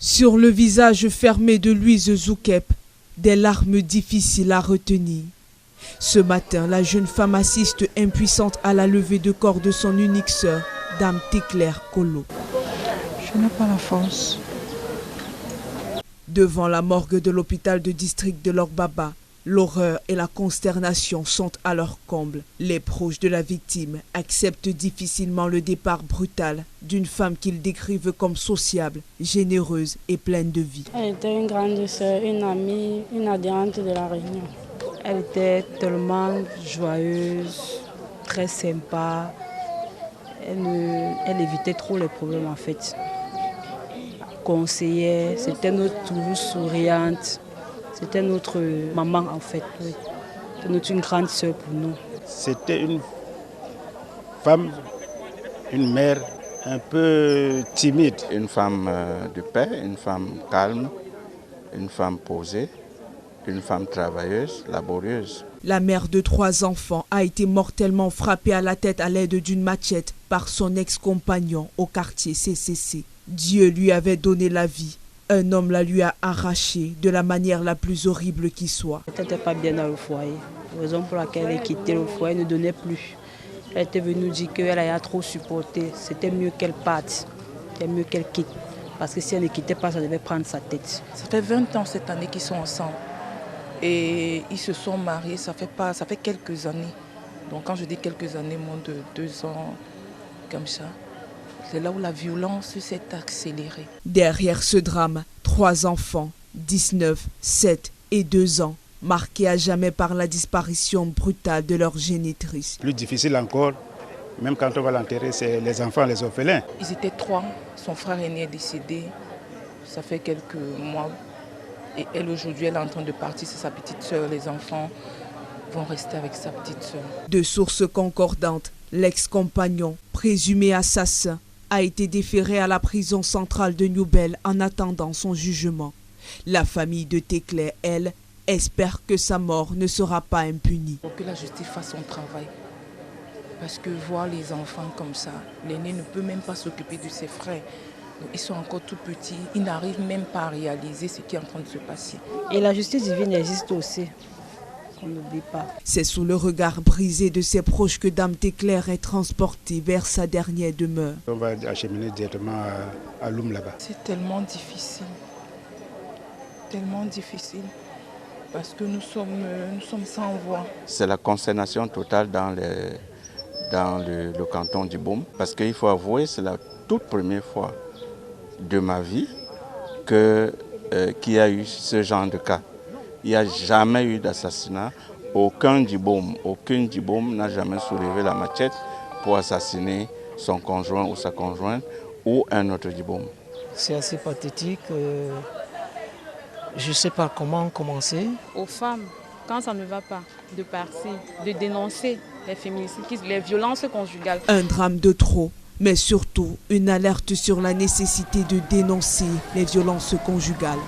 Sur le visage fermé de Louise Zoukep, des larmes difficiles à retenir. Ce matin, la jeune femme assiste impuissante à la levée de corps de son unique sœur, Dame Téclaire Kolo. Je n'ai pas la force. Devant la morgue de l'hôpital de district de Lorbaba, l'horreur et la consternation sont à leur comble. Les proches de la victime acceptent difficilement le départ brutal d'une femme qu'ils décrivent comme sociable, généreuse et pleine de vie. Elle était une grande sœur, une amie, une adhérente de la Réunion. Elle était tellement joyeuse, très sympa. Elle évitait trop les problèmes en fait. Conseillère, c'était notre toujours souriante. C'était notre maman en fait. Oui. C'était une grande sœur pour nous. C'était une femme, une mère un peu timide. Une femme de paix, une femme calme, une femme posée, une femme travailleuse, laborieuse. La mère de 3 enfants a été mortellement frappée à la tête à l'aide d'une machette par son ex-compagnon au quartier CCC. Dieu lui avait donné la vie. Un homme la lui a arrachée de la manière la plus horrible qui soit. Elle n'était pas bien dans le foyer. La raison pour laquelle elle quittait le foyer, elle ne donnait plus. Elle était venue nous dire qu'elle a trop supporté. C'était mieux qu'elle parte. C'était mieux qu'elle quitte. Parce que si elle ne quittait pas, ça devait prendre sa tête. Ça fait 20 ans cette année qu'ils sont ensemble. Et ils se sont mariés, ça fait quelques années. Donc quand je dis quelques années, moins de 2 ans, comme ça. C'est là où la violence s'est accélérée. Derrière ce drame, 3 enfants, 19, 7 et 2 ans, marqués à jamais par la disparition brutale de leur génitrice. Plus difficile encore, même quand on va l'enterrer, c'est les enfants, les orphelins. Ils étaient 3, son frère aîné est décédé, ça fait quelques mois. Et elle aujourd'hui, elle est en train de partir, c'est sa petite sœur, les enfants vont rester avec sa petite sœur. De sources concordantes, l'ex-compagnon, présumé assassin, a été déféré à la prison centrale de Newbel en attendant son jugement. La famille de Téclaire, elle, espère que sa mort ne sera pas impunie. Pour que la justice fasse son travail. Parce que voir les enfants comme ça, l'aîné ne peut même pas s'occuper de ses frères. Ils sont encore tout petits, ils n'arrivent même pas à réaliser ce qui est en train de se passer. Et la justice divine existe aussi. On n'oublie pas. C'est sous le regard brisé de ses proches que Dame Téclaire est transportée vers sa dernière demeure. On va acheminer directement à Loum là-bas. C'est tellement difficile, parce que nous sommes sans voix. C'est la consternation totale dans le canton du Boum, parce qu'il faut avouer, c'est la toute première fois de ma vie qu'il y a eu ce genre de cas. Il n'y a jamais eu d'assassinat. Aucun Djiboum n'a jamais soulevé la machette pour assassiner son conjoint ou sa conjointe ou un autre Djiboum. C'est assez pathétique. Je ne sais pas comment commencer. Aux femmes, quand ça ne va pas, de partir, de dénoncer les féminicides, les violences conjugales. Un drame de trop, mais surtout une alerte sur la nécessité de dénoncer les violences conjugales.